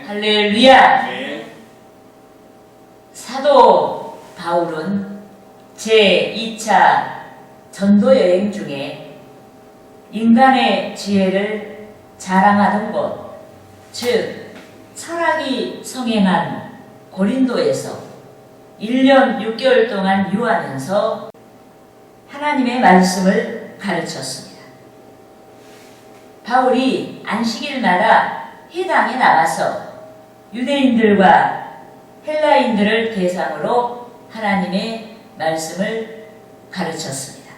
할렐루야! 네. 사도 바울은 제2차 전도 여행 중에 인간의 지혜를 자랑하던 곳, 즉 철학이 성행한 고린도에서 1년 6개월 동안 유하면서 하나님의 말씀을 가르쳤습니다. 바울이 안식일마다 회당에 나가서 유대인들과 헬라인들을 대상으로 하나님의 말씀을 가르쳤습니다.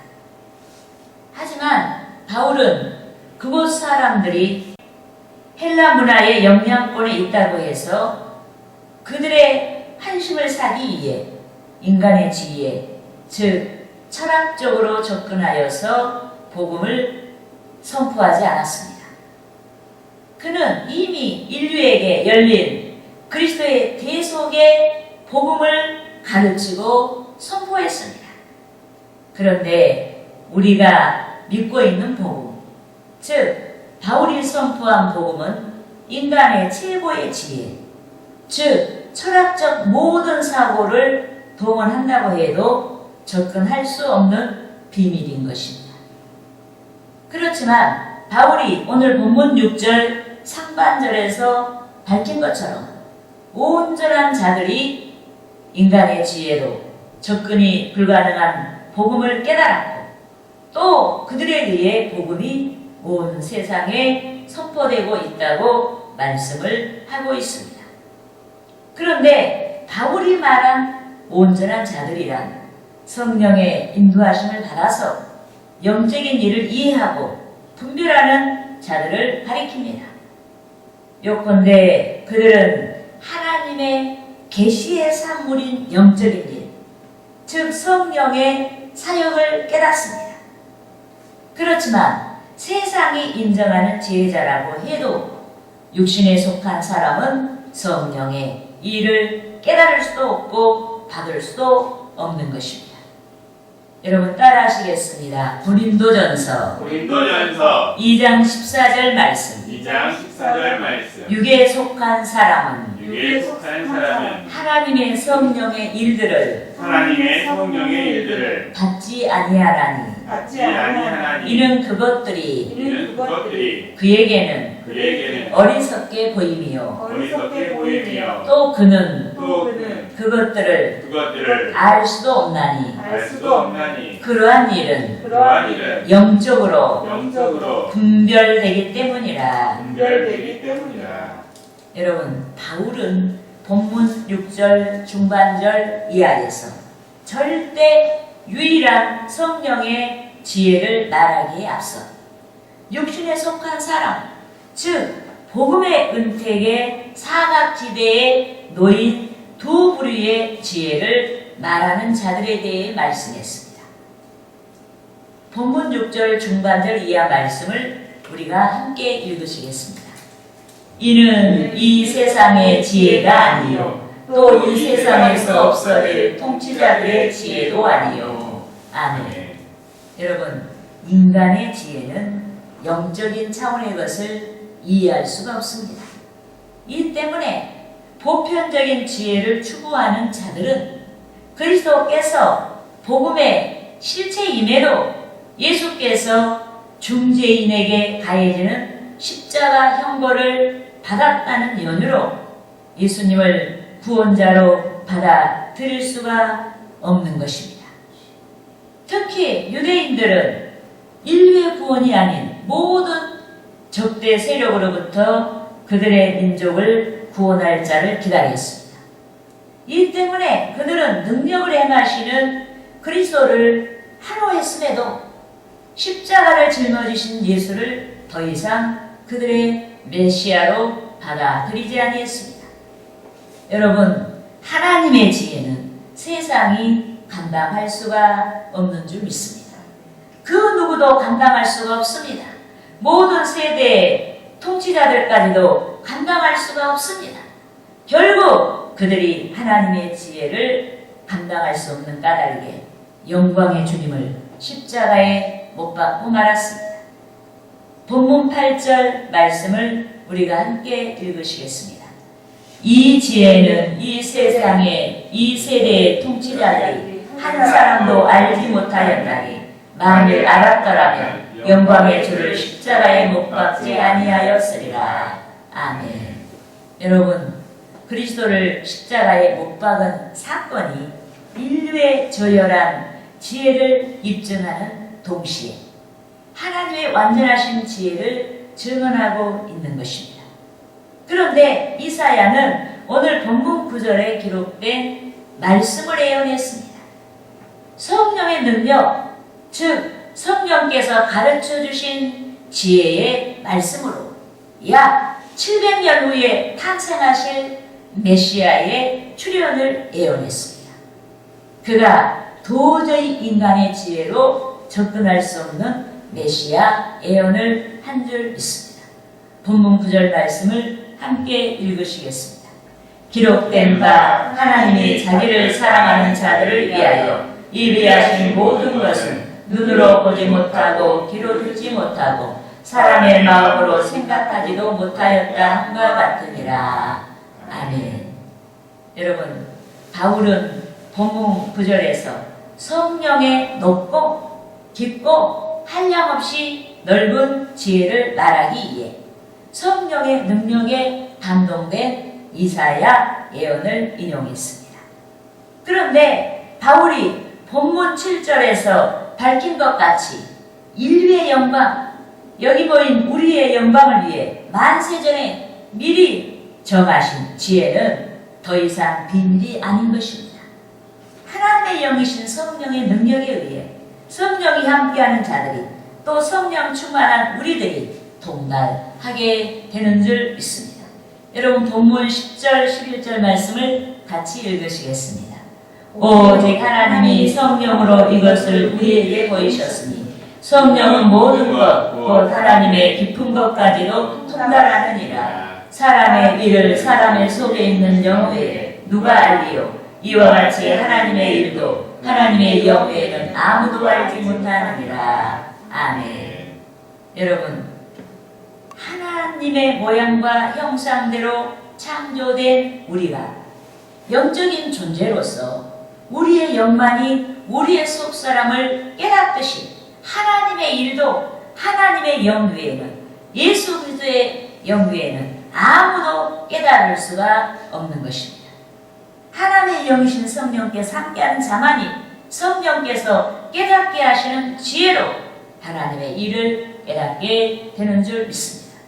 하지만 바울은 그곳 사람들이 헬라 문화의 영향권에 있다고 해서 그들의 환심을 사기 위해 인간의 지혜, 즉 철학적으로 접근하여서 복음을 선포하지 않았습니다. 그는 이미 인류에게 열린 그리스도의 대속의 복음을 가르치고 선포했습니다. 그런데 우리가 믿고 있는 복음, 즉 바울이 선포한 복음은 인간의 최고의 지혜, 즉 철학적 모든 사고를 동원한다고 해도 접근할 수 없는 비밀인 것입니다. 그렇지만 바울이 오늘 본문 6절 상반절에서 밝힌 것처럼 온전한 자들이 인간의 지혜로 접근이 불가능한 복음을 깨달았고 또 그들에 의해 복음이 온 세상에 선포되고 있다고 말씀을 하고 있습니다. 그런데 바울이 말한 온전한 자들이란 성령의 인도하심을 받아서 영적인 일을 이해하고 분별하는 자들을 가리킵니다. 요컨대 그들은 하나님의 계시의 산물인 영적인 일, 즉 성령의 사역을 깨닫습니다. 그렇지만 세상이 인정하는 지혜자라고 해도 육신에 속한 사람은 성령의 일을 깨달을 수도 없고 받을 수도 없는 것입니다. 여러분 따라하시겠습니다. 고린도전서 2장 14절 말씀. 육에 속한 사람은 하나님의 성령의 일들을 받지 아니하나니 이는 그것들이 그에게는 어리석게 보임이요 또 그는 그것들을 알 수도 없나니 그러한 일은 영적으로 분별되기 때문이라. 여러분 바울은 본문 6절 중반절 이하에서 절대 유일한 성령의 지혜를 말하기에 앞서 육신에 속한 사람, 즉 복음의 은택의 사각지대에 놓인 두 부류의 지혜를 말하는 자들에 대해 말씀했습니다. 본문 6절 중반절 이하 말씀을 우리가 함께 읽으시겠습니다. 이는 이 세상의 지혜가 아니요 또 이 세상에서 없어질 통치자들의 지혜도 아니요. 아멘. 여러분, 인간의 지혜는 영적인 차원의 것을 이해할 수가 없습니다. 이 때문에 보편적인 지혜를 추구하는 자들은 그리스도께서 복음의 실체임에도 예수께서 중죄인에게 가해지는 십자가 형벌을 받았다는 연유로 예수님을 구원자로 받아들일 수가 없는 것입니다. 특히 유대인들은 인류의 구원이 아닌 모든 적대 세력으로부터 그들의 민족을 구원할 자를 기다렸습니다. 이 때문에 그들은 능력을 행하시는 그리스도를 한호했음에도 십자가를 짊어지신 예수를 더 이상 그들의 메시아로 받아들이지 아니했습니다. 여러분, 하나님의 지혜는 세상이 감당할 수가 없는 줄 믿습니다. 그 누구도 감당할 수가 없습니다. 모든 세대의 통치자들까지도 감당할 수가 없습니다. 결국 그들이 하나님의 지혜를 감당할 수 없는 까닭에 영광의 주님을 십자가에 못 박고 말았습니다. 본문 8절 말씀을 우리가 함께 읽으시겠습니다. 이 지혜는 이 세상의 이 세대의 통치자들이 한 사람도 알지 못하였나니 만일 알았더라면 영광의 주를 십자가에 못 박지 아니하였으리라. 아멘. 여러분, 그리스도를 십자가에 못 박은 사건이 인류의 저열한 지혜를 입증하는 동시에 하나님의 완전하신 지혜를 증언하고 있는 것입니다. 그런데 이사야는 오늘 본문 9절에 기록된 말씀을 예언했습니다. 성령의 능력, 즉 성령께서 가르쳐 주신 지혜의 말씀으로 약 700년 후에 탄생하실 메시아의 출현을 예언했습니다. 그가 도저히 인간의 지혜로 접근할 수 없는 메시아 예언을 한 줄 믿습니다. 본문 9절 말씀을 함께 읽으시겠습니다. 기록된 바 하나님이 자기를 사랑하는 자들을 위하여 예비하신 모든 것은 눈으로 보지 못하고 귀로 듣지 못하고 사람의 마음으로 생각하지도 못하였다 함과 같으니라. 아멘. 여러분, 바울은 본문 9절에서 성령의 높고 깊고 한량없이 넓은 지혜를 말하기 위해 성령의 능력에 감동된 이사야 예언을 인용했습니다. 그런데 바울이 본문 7절에서 밝힌 것 같이 인류의 영광, 여기 모인 우리의 영광을 위해 만세전에 미리 정하신 지혜는 더 이상 비밀이 아닌 것입니다. 하나님의 영이신 성령의 능력에 의해 성령이 함께하는 자들이 또 성령 충만한 우리들이 동날하게 되는 줄 믿습니다. 여러분, 본문 10절, 11절 말씀을 같이 읽으시겠습니다. 오직 하나님이 성령으로 이것을 우리에게 보이셨으니 성령은 모든 것, 곧 하나님의 깊은 것까지도 통달하느니라. 사람의 일을 사람의 속에 있는 영 외에 누가 알리요? 이와 같이 하나님의 일도 하나님의 영 외에는 아무도 알지 못하느니라. 아멘. 여러분, 하나님의 모양과 형상대로 창조된 우리가 영적인 존재로서 우리의 영만이 우리의 속사람을 깨닫듯이 하나님의 일도 하나님의 영 외에는, 예수 그리스도의 영 외에는 아무도 깨달을 수가 없는 것입니다. 하나님의 영이신 성령께서 함께하는 자만이 성령께서 깨닫게 하시는 지혜로 하나님의 일을 깨닫게 되는 줄 믿습니다.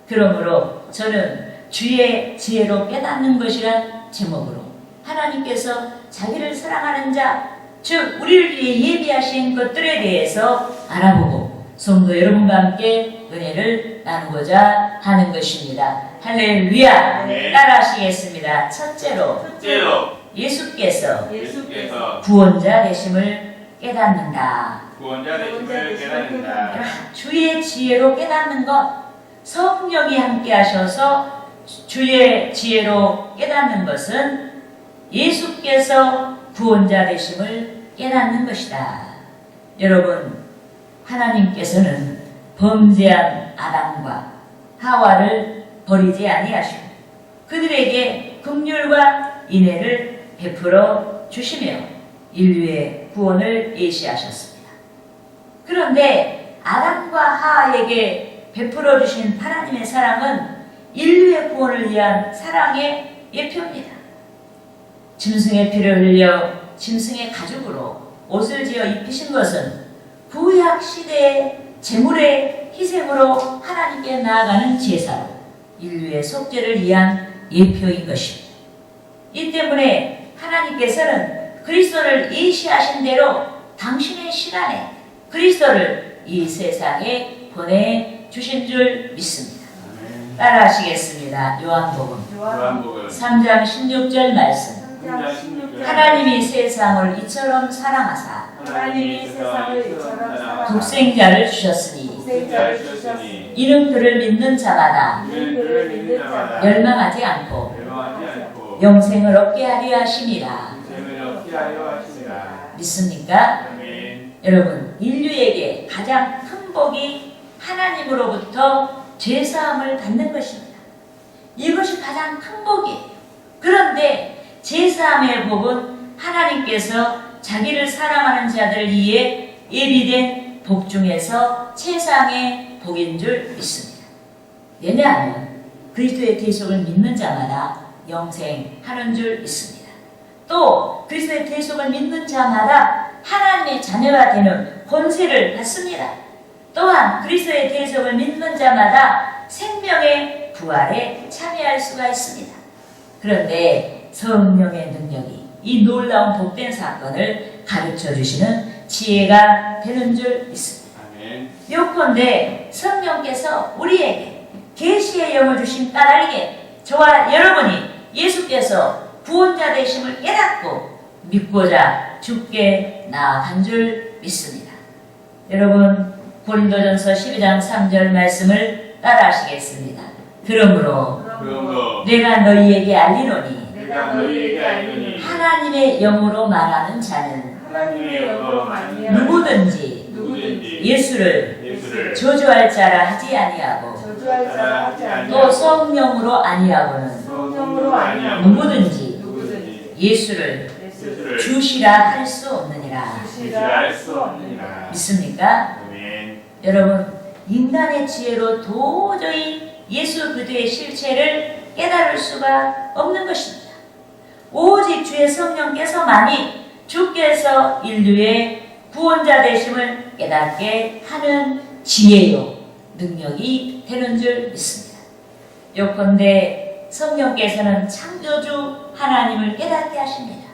그러므로 저는 주의 지혜로 깨닫는 것이란 제목으로 하나님께서 자기를 사랑하는 자, 즉 우리를 위해 예비하신 것들에 대해서 알아보고 성도 여러분과 함께 은혜를 나누고자 하는 것입니다. 할렐루야. 네. 따라하시겠습니다. 첫째로 예수께서 구원자 되심을 깨닫는다. 주의 지혜로 깨닫는 것, 성령이 함께 하셔서 주의 지혜로 깨닫는 것은 예수께서 구원자 되심을 깨닫는 것이다. 여러분, 하나님께서는 범죄한 아담과 하와를 버리지 아니하시고 그들에게 긍휼과 인애를 베풀어 주시며 인류의 구원을 예시하셨습니다. 그런데 아담과 하와에게 베풀어 주신 하나님의 사랑은 인류의 구원을 위한 사랑의 예표입니다. 짐승의 피를 흘려 짐승의 가죽으로 옷을 지어 입히신 것은 구약 시대의 제물의 희생으로 하나님께 나아가는 제사로 인류의 속죄를 위한 예표인 것입니다. 이 때문에 하나님께서는 그리스도를 예시하신 대로 당신의 시간에 그리스도를 이 세상에 보내주신 줄 믿습니다. 따라하시겠습니다. 요한복음 3장 16절 말씀. 하나님이 세상을 이처럼 사랑하사 독생자를 주셨으니 이는 그를 믿는 자마다 멸망하지 않고 영생을 얻게 하려 하심이라. 믿습니까? 여러분, 인류에게 가장 큰 복이 하나님으로부터 죄사함을 받는 것입니다. 이것이 가장 큰 복이에요. 그런데 제사함의 복은 하나님께서 자기를 사랑하는 자들을 위해 예비된 복 중에서 최상의 복인 줄 믿습니다. 왜냐하면 그리스도의 대속을 믿는 자마다 영생하는 줄 믿습니다. 또 그리스도의 대속을 믿는 자마다 하나님의 자녀가 되는 권세를 받습니다. 또한 그리스도의 대속을 믿는 자마다 생명의 부활에 참여할 수가 있습니다. 그런데 성령의 능력이 이 놀라운 복된 사건을 가르쳐 주시는 지혜가 되는 줄 믿습니다. 요컨대 성령께서 우리에게 계시의 영을 주신 까닭에 저와 여러분이 예수께서 구원자 되심을 깨닫고 믿고자 주께 나아간 줄 믿습니다. 여러분 고린도전서 12장 3절 말씀을 따라하시겠습니다. 그러므로 내가 너희에게 알리노니 하나님의 영으로 말하는 자는 누구든지 예수를 저주할 자라 하지 아니하고 또 성령으로 아니하고는 누구든지 예수를 주시라 할 수 없느니라. 믿습니까? 여러분 인간의 지혜로 도저히 예수 그리스도의 실체를 깨달을 수가 없는 것입니다. 오직 주의 성령께서만이 주께서 인류의 구원자 되심을 깨닫게 하는 지혜요 능력이 되는 줄 믿습니다. 요컨대 성령께서는 창조주 하나님을 깨닫게 하십니다.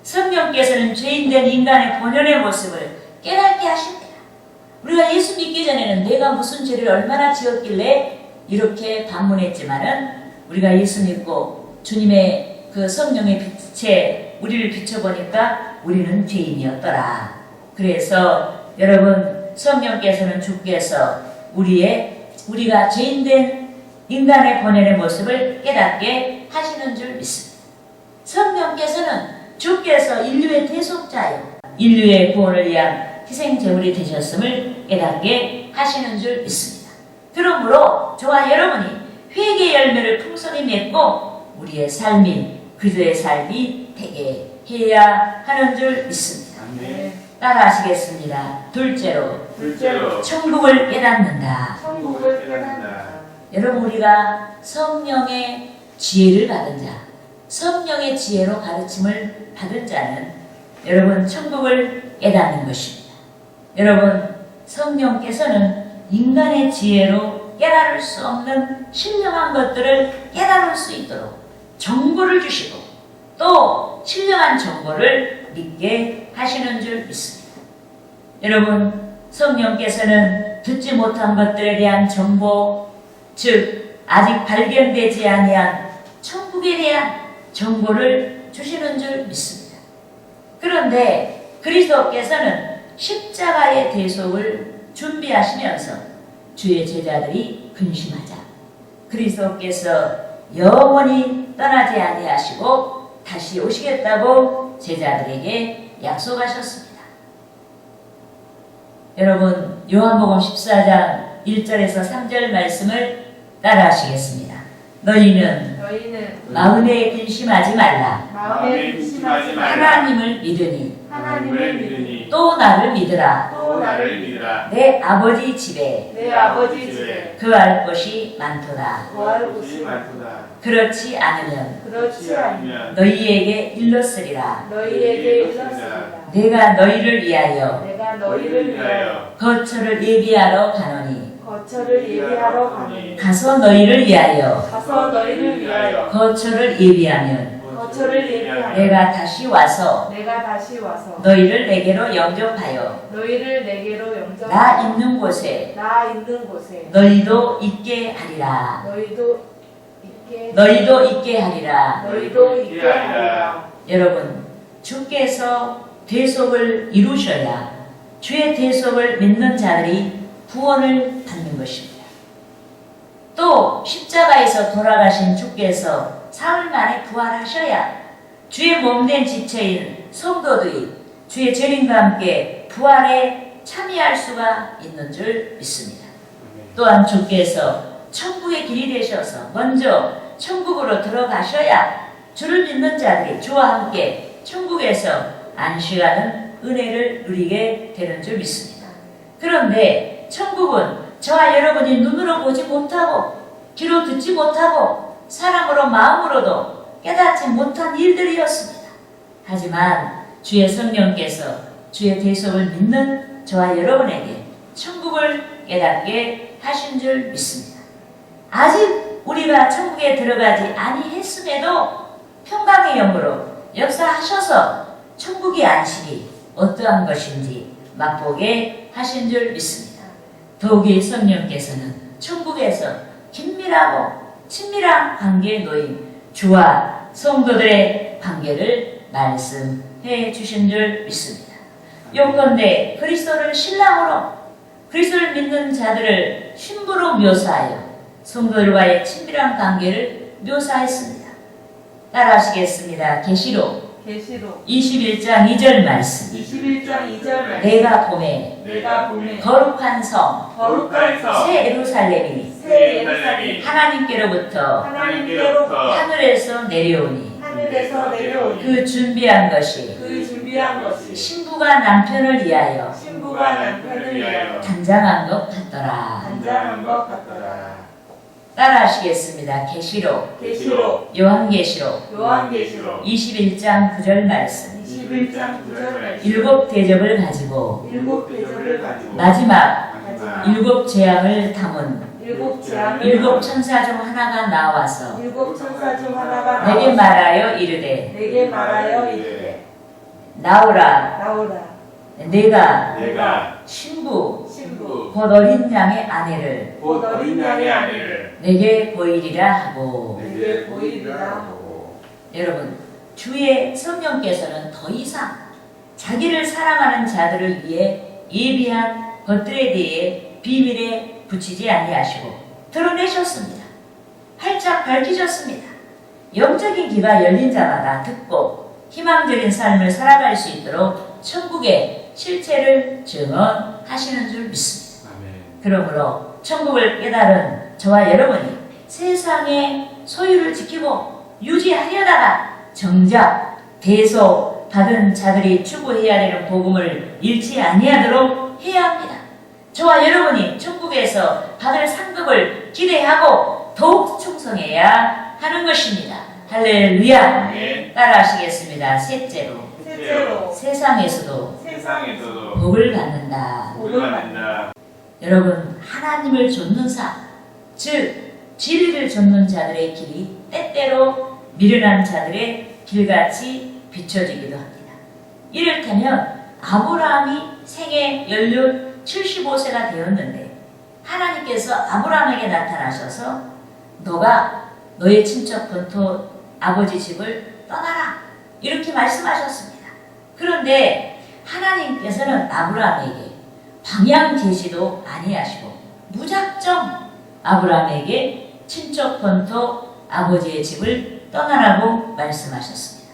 성령께서는 죄인된 인간의 본연의 모습을 깨닫게 하십니다. 우리가 예수 믿기 전에는 내가 무슨 죄를 얼마나 지었길래 이렇게 반문했지만은 우리가 예수 믿고 주님의 그 성령의 빛에 우리를 비춰보니까 우리는 죄인이었더라. 그래서 여러분 성령께서는 주께서 우리가 죄인된 인간의 본연의 모습을 깨닫게 하시는 줄 믿습니다. 성령께서는 주께서 인류의 대속자요 인류의 구원을 위한 희생제물이 되셨음을 깨닫게 하시는 줄 믿습니다. 그러므로 저와 여러분이 회개의 열매를 풍성히 맺고 우리의 삶이 그리스도의 삶이 되게 해야 하는 줄 믿습니다. 따라하시겠습니다. 둘째로 천국을 깨닫는다. 여러분 우리가 성령의 지혜를 받은 자, 성령의 지혜로 가르침을 받은 자는 여러분 천국을 깨닫는 것입니다. 여러분 성령께서는 인간의 지혜로 깨달을 수 없는 신령한 것들을 깨달을 수 있도록 정보를 주시고 또 신령한 정보를 믿게 하시는 줄 믿습니다. 여러분 성령께서는 듣지 못한 것들에 대한 정보, 즉 아직 발견되지 아니한 천국에 대한 정보를 주시는 줄 믿습니다. 그런데 그리스도께서는 십자가의 대속을 준비하시면서 주의 제자들이 근심하자 그리스도께서 영원히 떠나지 아니하시고 다시 오시겠다고 제자들에게 약속하셨습니다. 여러분 요한복음 14장 1절에서 3절 말씀을 따라하시겠습니다. 너희는 마음에 근심하지 말라. 하나님을 믿으니 또 나를 믿으라. 내 아버지 집에 거할 곳이 많도다. 그렇지 않으면 너희에게 일렀으리라. 내가 너희를 위하여 거처를 예비하러 가노니 가서 너희를 위하여 거처를 예비하면 내가 다시 와서 너희를 내게로 영접하여 나 있는 곳에 너희도 있게 하리라. 여러분 주께서 대속을 이루셔야 주의 대속을 믿는 자들이 구원을 받는 것입니다. 또 십자가에서 돌아가신 주께서 사흘 만에 부활하셔야 주의 몸된 지체인 성도들이 주의 재림과 함께 부활에 참여할 수가 있는 줄 믿습니다. 또한 주께서 천국의 길이 되셔서 먼저 천국으로 들어가셔야 주를 믿는 자들이 주와 함께 천국에서 안식하는 은혜를 누리게 되는 줄 믿습니다. 그런데 천국은 저와 여러분이 눈으로 보지 못하고 귀로 듣지 못하고 사람으로 마음으로도 깨닫지 못한 일들이었습니다. 하지만 주의 성령께서 주의 대속을 믿는 저와 여러분에게 천국을 깨닫게 하신 줄 믿습니다. 아직 우리가 천국에 들어가지 아니했음에도 평강의 영으로 역사하셔서 천국의 안식이 어떠한 것인지 맛보게 하신 줄 믿습니다. 더욱이 성령께서는 천국에서 긴밀하고 친밀한 관계에 놓인 주와 성도들의 관계를 말씀해 주신 줄 믿습니다. 요컨대 그리스도를 신랑으로 그리스도를 믿는 자들을 신부로 묘사하여 성도들과의 친밀한 관계를 묘사했습니다. 따라하시겠습니다. 계시록 21장 2절 말씀. 21장 2절 말씀. 내가 봄에 거룩한 성 새 예루살렘이 하나님께로부터 하늘에서 내려오니 그 준비한 것이 신부가 남편을 위하여 단장한 것 같더라. 따라하시겠습니다. 계시록 요한계시록 21장 9절 말씀. 일곱 대접을 가지고 마지막 일곱 재앙을 담은 일곱 천사 중 하나가 나와서 내게 말하여 이르되 나오라 내가 신부 곧 어린 양의 아내를 내게 보이리라 하고. 여러분, 주의 성령께서는 더 이상 자기를 사랑하는 자들을 위해 예비한 것들에 대해 비밀에 붙이지 아니하시고 드러내셨습니다. 활짝 밝히셨습니다. 영적인 귀가 열린 자마다 듣고 희망적인 삶을 살아갈 수 있도록 천국의 실체를 증언하시는 줄 믿습니다. 그러므로 천국을 깨달은 저와 여러분이 세상의 소유를 지키고 유지하려다가 정작 대속 받은 자들이 추구해야 되는 복음을 잃지 아니하도록 해야 합니다. 저와 여러분이 천국에서 받을 상급을 기대하고 더욱 충성해야 하는 것입니다. 할렐루야. 따라하시겠습니다. 셋째로 세상에서도 복을 받는다. 여러분, 하나님을 좇는 삶, 즉 진리를 좇는 자들의 길이 때때로 미련한 자들의 길같이 비춰지기도 합니다. 이를테면 아브라함이 생애 연륜 75세가 되었는데 하나님께서 아브라함에게 나타나셔서 너가 너의 친척 본토 아버지 집을 떠나라 이렇게 말씀하셨습니다. 그런데 하나님께서는 아브라함에게 방향 제시도 아니하시고 무작정 아브라함에게 친척 본토 아버지의 집을 떠나라고 말씀하셨습니다.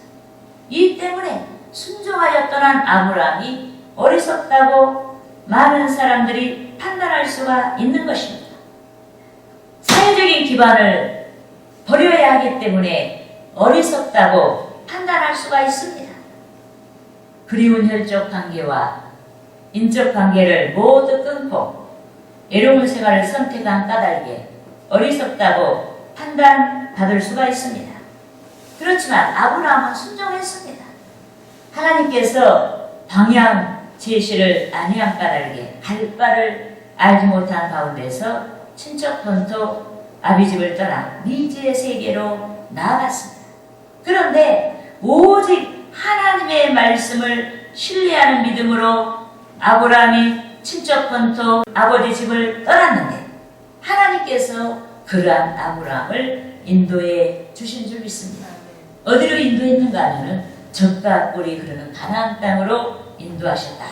이 때문에 순종하여 떠난 아브라함이 어리석다고 많은 사람들이 판단할 수가 있는 것입니다. 사회적인 기반을 버려야 하기 때문에 어리석다고 판단할 수가 있습니다. 그리운 혈족 관계와 인적 관계를 모두 끊고 애로운 생활을 선택한 까닭에 어리석다고 판단받을 수가 있습니다. 그렇지만 아브라함은 순종했습니다. 하나님께서 방향 제시를 아니한 까닭에 갈 바를 알지 못한 가운데서 친척 본토 아비집을 떠나 미지의 세계로 나아갔습니다. 그런데 오직 하나님의 말씀을 신뢰하는 믿음으로 아브라함이 친척 본토 아버지 집을 떠났는데 하나님께서 그러한 아브라함을 인도해 주신 줄 믿습니다. 어디로 인도했는가 하면은 젖과 꿀이 흐르는 가나안 땅으로 인도하셨다.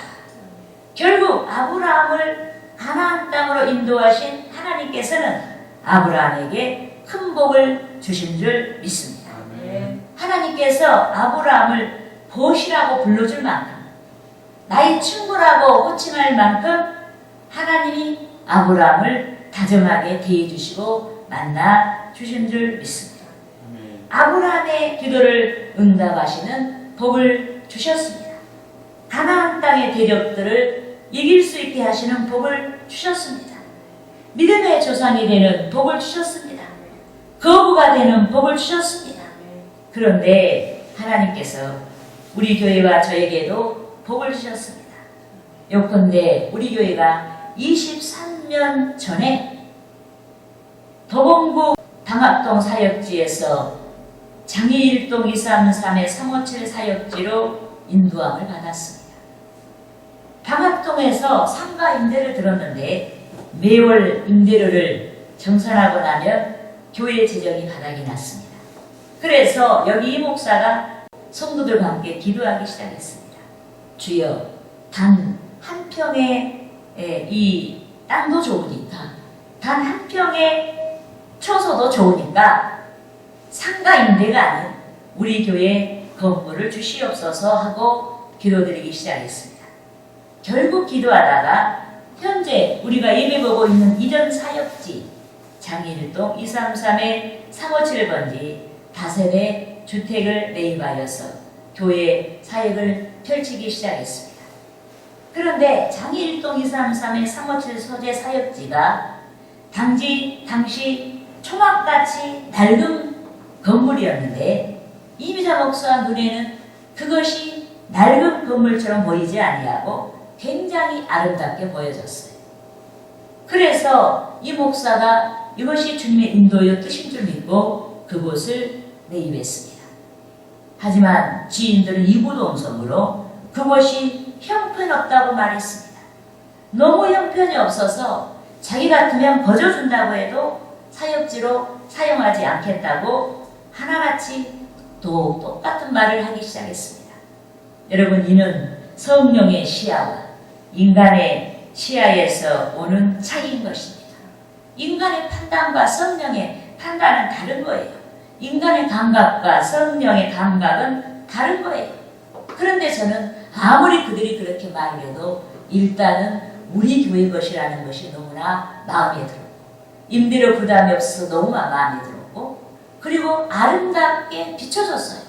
결국 아브라함을 가나안 땅으로 인도하신 하나님께서는 아브라함에게 큰 복을 주신 줄 믿습니다. 하나님께서 아브라함을 보시라고 불러줄 만큼 나의 친구라고 호칭할 만큼 하나님이 아브라함을 다정하게 대해주시고 만나 주신 줄 믿습니다. 아브라함의 기도를 응답하시는 복을 주셨습니다. 가나안 땅의 대적들을 이길 수 있게 하시는 복을 주셨습니다. 믿음의 조상이 되는 복을 주셨습니다. 거부가 되는 복을 주셨습니다. 그런데 하나님께서 우리 교회와 저에게도 복을 주셨습니다. 요컨대 우리 교회가 23년 전에 도봉구 방학동 사역지에서 장애일동 233의 357 사역지로 인도함을 받았습니다. 방학동에서 상가 임대를 들었는데 매월 임대료를 정산하고 나면 교회 재정이 바닥이 났습니다. 그래서 여기 이 목사가 성도들과 함께 기도하기 시작했습니다. 주여, 단 한 평의 이 땅도 좋으니까, 단 한 평의 초소도 좋으니까 상가 임대가 아닌 우리 교회 건물을 주시옵소서 하고 기도드리기 시작했습니다. 결국 기도하다가 현재 우리가 예배보고 있는 이전 사역지 장일동 233의 357번지 다세대 주택을 매입하여서 교회 사역을 펼치기 시작했습니다. 그런데 장일동 233의 357 소재 사역지가 당시 초막같이 낡은 건물이었는데 이미자 목사 눈에는 그것이 낡은 건물처럼 보이지 아니하고 굉장히 아름답게 보여졌어요. 그래서 이 목사가 이것이 주님의 인도여 뜻인 줄 믿고 그곳을 매입했습니다. 하지만 지인들은 이구동성으로 그것이 형편없다고 말했습니다. 너무 형편이 없어서 자기 같으면 거저준다고 해도 사역지로 사용하지 않겠다고 하나같이 똑같은 말을 하기 시작했습니다. 여러분, 이는 성령의 시야와 인간의 시야에서 오는 차이인 것입니다. 인간의 판단과 성령의 판단은 다른 거예요. 인간의 감각과 성령의 감각은 다른 거예요. 그런데 저는 아무리 그들이 그렇게 말해도 일단은 우리 교회 것이라는 것이 너무나 마음에 들었고 임대료 부담이 없어서 너무 마음에 들었고 그리고 아름답게 비춰졌어요.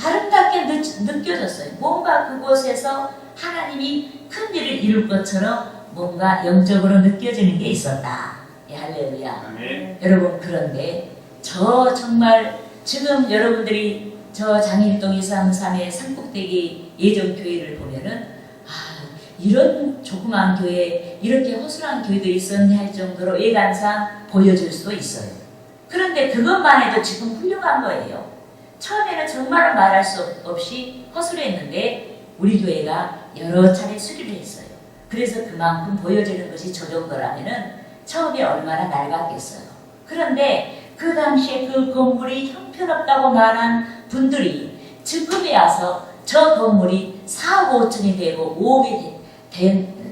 아름답게 느껴졌어요. 뭔가 그곳에서 하나님이 큰 일을 이룰 것처럼 뭔가 영적으로 느껴지는 게 있었다. 예, 할렐루야. 아멘. 여러분, 그런데 정말 지금 여러분들이 저 장일동 233의 산꼭대기 예정교회를 보면은 이런 조그만 교회, 이렇게 허술한 교회도 있었네 할 정도로 예간상 보여줄 수도 있어요. 그런데 그것만 해도 지금 훌륭한 거예요. 처음에는 정말로 말할 수 없이 허술했는데 우리 교회가 여러 차례 수리를 했어요. 그래서 그만큼 보여지는 것이 저 정도라면은 처음에 얼마나 낡았겠어요. 그런데 그 당시에 그 건물이 형편없다고 말한 분들이 지금에 와서 저 건물이 4억 5천이 되고 5억이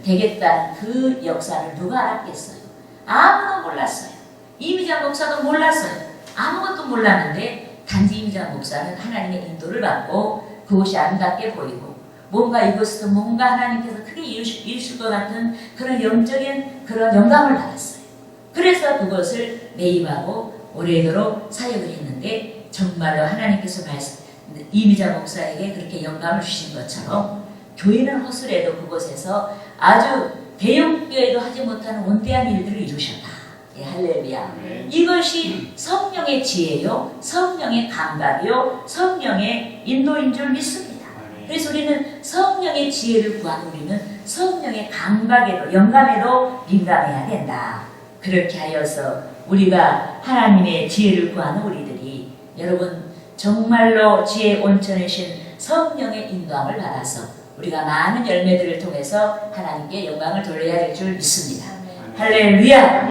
되겠다는 그 역사를 누가 알았겠어요? 아무도 몰랐어요. 이미자 목사도 몰랐어요. 아무것도 몰랐는데 단지 이미자 목사는 하나님의 인도를 받고 그곳이 아름답게 보이고 뭔가 이곳에서 뭔가 하나님께서 크게 이루실 것 같은 그런 영적인 그런 영감을 받았어요. 그래서 그것을 매입하고 오래도록 사역을 했는데 정말로 하나님께서 이미자 목사에게 그렇게 영감을 주신 것처럼 교회는 허술해도 그곳에서 아주 대형교회도 하지 못하는 원대한 일들을 이루셨다. 예, 할렐루야. 이것이 성령의 지혜요, 성령의 감각이요, 성령의 인도인 줄 믿습니다. 그래서 우리는 성령의 지혜를 구하는 우리는 성령의 감각에도 영감에도 민감해야 된다. 그렇게 하여서 우리가 하나님의 지혜를 구하는 우리들이 여러분 정말로 지혜의 온천이신 성령의 인도함을 받아서 우리가 많은 열매들을 통해서 하나님께 영광을 돌려야 될 줄 믿습니다. 할렐루야.